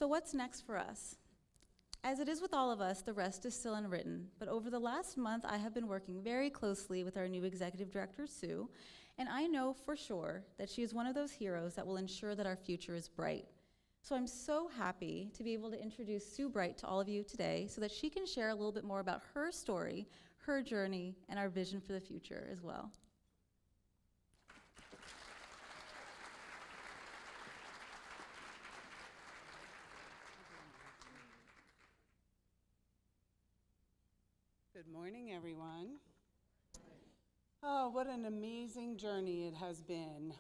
So what's next for us? As it is with all of us, the rest is still unwritten, but over the last month, I have been working very closely with our new executive director, Sue, and I know for sure that she is one of those heroes that will ensure that our future is bright. So I'm so happy to be able to introduce Sue Bright to all of you today so that she can share a little bit more about her story, her journey, and our vision for the future as well. Good morning, everyone. Oh, what an amazing journey it has been.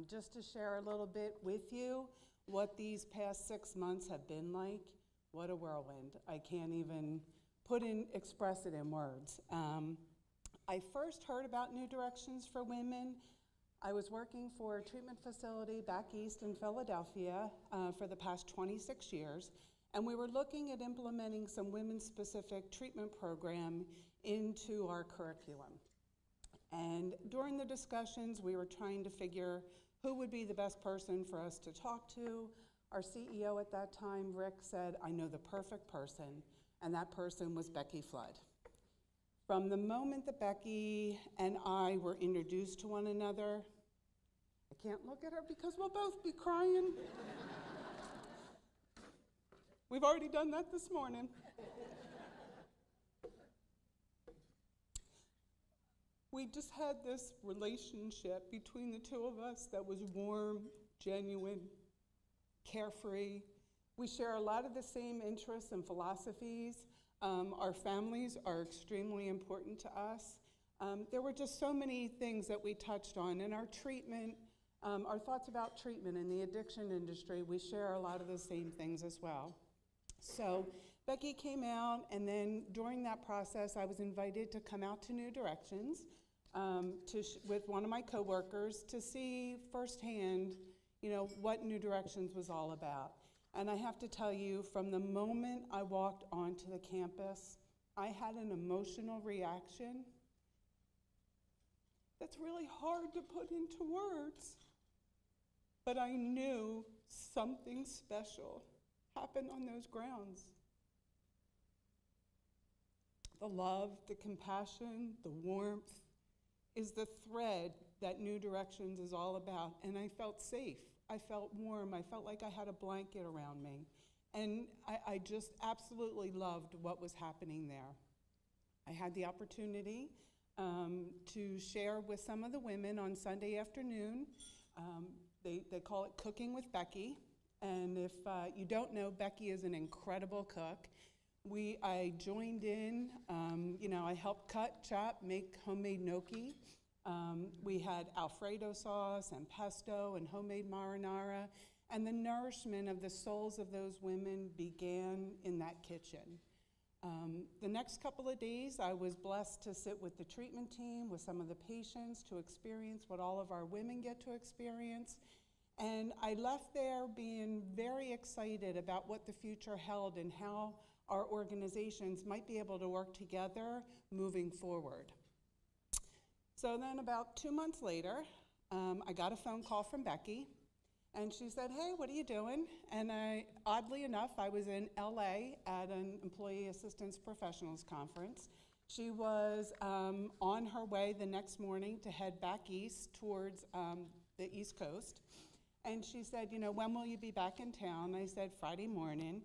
Just to share a little bit with you what these past 6 months have been like, what a whirlwind. I can't even express it in words. I first heard about New Directions for Women. I was working for a treatment facility back east in Philadelphia for the past 26 years. And we were looking at implementing some women-specific treatment program into our curriculum. And during the discussions, we were trying to figure who would be the best person for us to talk to. Our CEO at that time, Rick, said, "I know the perfect person," and that person was Becky Flood. From the moment that Becky and I were introduced to one another, I can't look at her because we'll both be crying. We've already done that this morning. We just had this relationship between the two of us that was warm, genuine, carefree. We share a lot of the same interests and philosophies. Our families are extremely important to us. There were just so many things that we touched on. In our treatment, our thoughts about treatment in the addiction industry, we share a lot of the same things as well. So Becky came out, and then during that process, I was invited to come out to New Directions with one of my coworkers to see firsthand, what New Directions was all about. And I have to tell you, from the moment I walked onto the campus, I had an emotional reaction that's really hard to put into words. But I knew something special happened on those grounds. The love, the compassion, the warmth is the thread that New Directions is all about. And I felt safe. I felt warm. I felt like I had a blanket around me. And I just absolutely loved what was happening there. I had the opportunity to share with some of the women on Sunday afternoon. They call it Cooking with Becky. And if you don't know, Becky is an incredible cook. I joined in, I helped cut, chop, make homemade gnocchi. We had Alfredo sauce and pesto and homemade marinara. And the nourishment of the souls of those women began in that kitchen. The next couple of days, I was blessed to sit with the treatment team, with some of the patients, to experience what all of our women get to experience. And I left there being very excited about what the future held and how our organizations might be able to work together moving forward. So then about 2 months later, I got a phone call from Becky, and she said, "Hey, what are you doing?" And oddly enough, I was in LA at an Employee Assistance Professionals Conference. She was on her way the next morning to head back east towards the East Coast. And she said, "When will you be back in town?" I said, "Friday morning."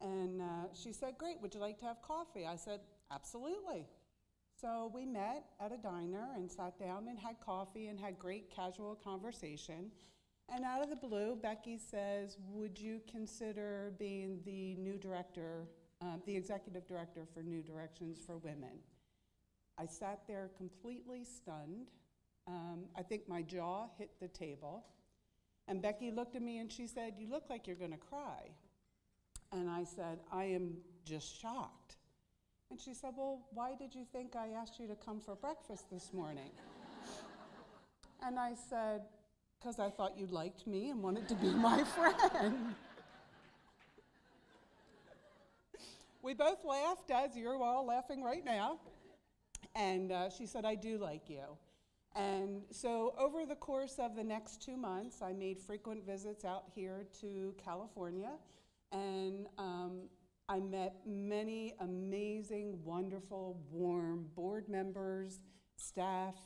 And she said, "Great, would you like to have coffee?" I said, "Absolutely." So we met at a diner and sat down and had coffee and had great casual conversation. And out of the blue, Becky says, "Would you consider being the new director, the executive director for New Directions for Women?" I sat there completely stunned. I think my jaw hit the table. And Becky looked at me and she said, "You look like you're going to cry." And I said, "I am just shocked." And she said, "Well, why did you think I asked you to come for breakfast this morning?" And I said, "Because I thought you liked me and wanted to be my friend." We both laughed, as you're all laughing right now. And she said, "I do like you." And so over the course of the next 2 months, I made frequent visits out here to California And I met many amazing, wonderful, warm board members, staff.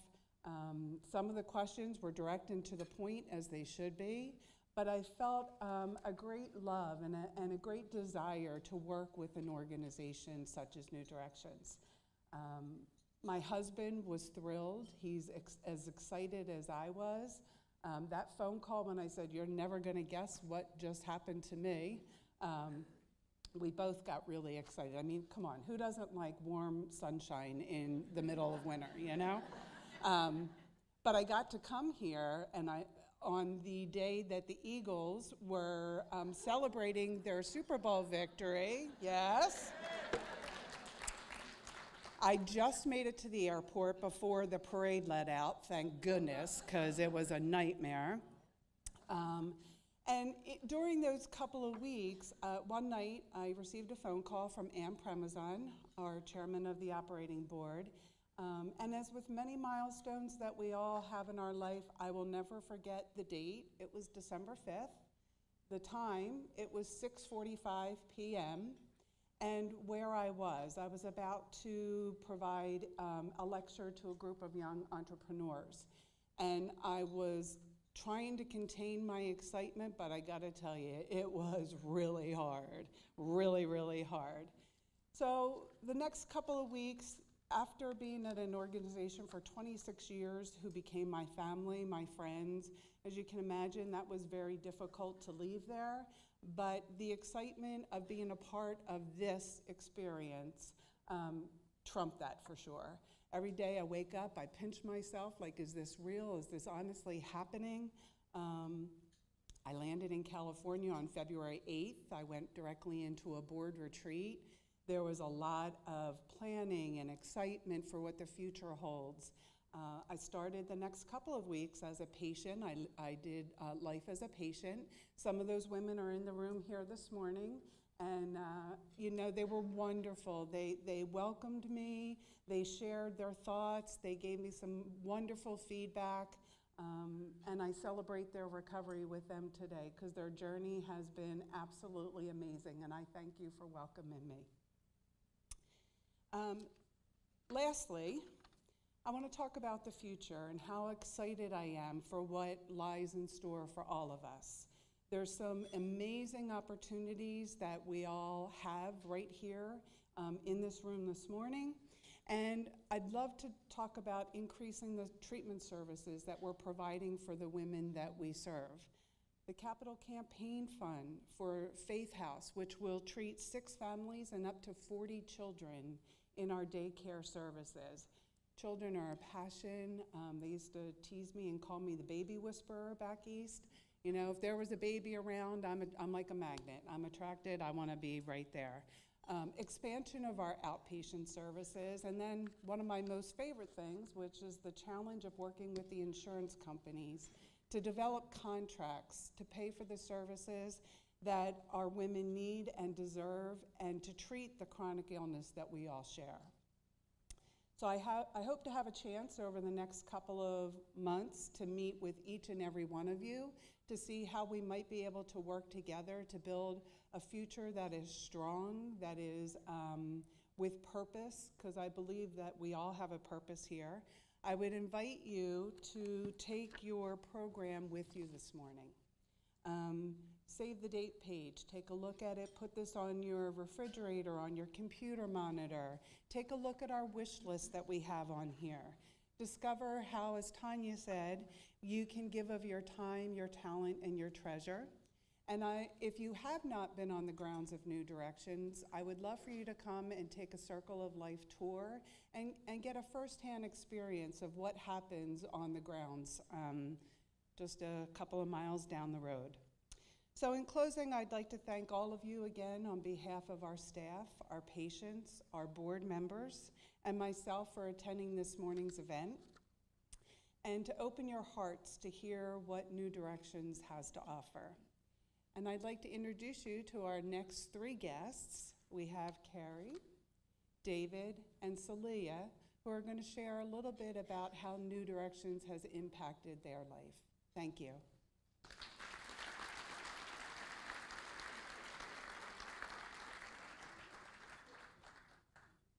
Some of the questions were direct and to the point, as they should be, but I felt a great love and a great desire to work with an organization such as New Directions. My husband was thrilled. He's as excited as I was. That phone call when I said, "You're never going to guess what just happened to me," we both got really excited. I mean, come on, who doesn't like warm sunshine in the middle of winter, you know? But I got to come here, and on the day that the Eagles were celebrating their Super Bowl victory, yes, I just made it to the airport before the parade let out, thank goodness, because it was a nightmare. During those couple of weeks, one night I received a phone call from Ann Premazon, our chairman of the operating board. And as with many milestones that we all have in our life, I will never forget the date. It was December 5th. The time, it was 6:45 p.m. And where I was about to provide a lecture to a group of young entrepreneurs. And I was trying to contain my excitement, but I gotta tell you, it was really hard, really, really hard. So the next couple of weeks, after being at an organization for 26 years, who became my family, my friends, as you can imagine, that was very difficult to leave there. But the excitement of being a part of this experience trumped that for sure. Every day I wake up, I pinch myself, like, is this real? Is this honestly happening? I landed in California on February 8th. I went directly into a board retreat. There was a lot of planning and excitement for what the future holds. I started the next couple of weeks as a patient. I did life as a patient. Some of those women are in the room here this morning, and you know, they were wonderful. They welcomed me, they shared their thoughts, they gave me some wonderful feedback, and I celebrate their recovery with them today, because their journey has been absolutely amazing, and I thank you for welcoming me. Lastly, I want to talk about the future and how excited I am for what lies in store for all of us. There's some amazing opportunities that we all have right here in this room this morning, and I'd love to talk about increasing the treatment services that we're providing for the women that we serve. The Capital Campaign Fund for Faith House, which will treat 6 families and up to 40 children in our daycare services. Children are a passion. They used to tease me and call me the baby whisperer back east. You know, if there was a baby around, I'm like a magnet. I'm attracted, I want to be right there. Expansion of our outpatient services, and then one of my most favorite things, which is the challenge of working with the insurance companies to develop contracts to pay for the services that our women need and deserve, and to treat the chronic illness that we all share. So I hope to have a chance over the next couple of months to meet with each and every one of you to see how we might be able to work together to build a future that is strong, that is with purpose, because I believe that we all have a purpose here. I would invite you to take your program with you this morning. Save the date page, take a look at it, put this on your refrigerator, on your computer monitor. Take a look at our wish list that we have on here. Discover how, as Tanya said, you can give of your time, your talent, and your treasure. And if you have not been on the grounds of New Directions, I would love for you to come and take a Circle of Life tour and get a firsthand experience of what happens on the grounds just a couple of miles down the road. So in closing, I'd like to thank all of you again on behalf of our staff, our patients, our board members, and myself for attending this morning's event, and to open your hearts to hear what New Directions has to offer. And I'd like to introduce you to our next 3 guests. We have Carrie, David, and Celia, who are going to share a little bit about how New Directions has impacted their life. Thank you.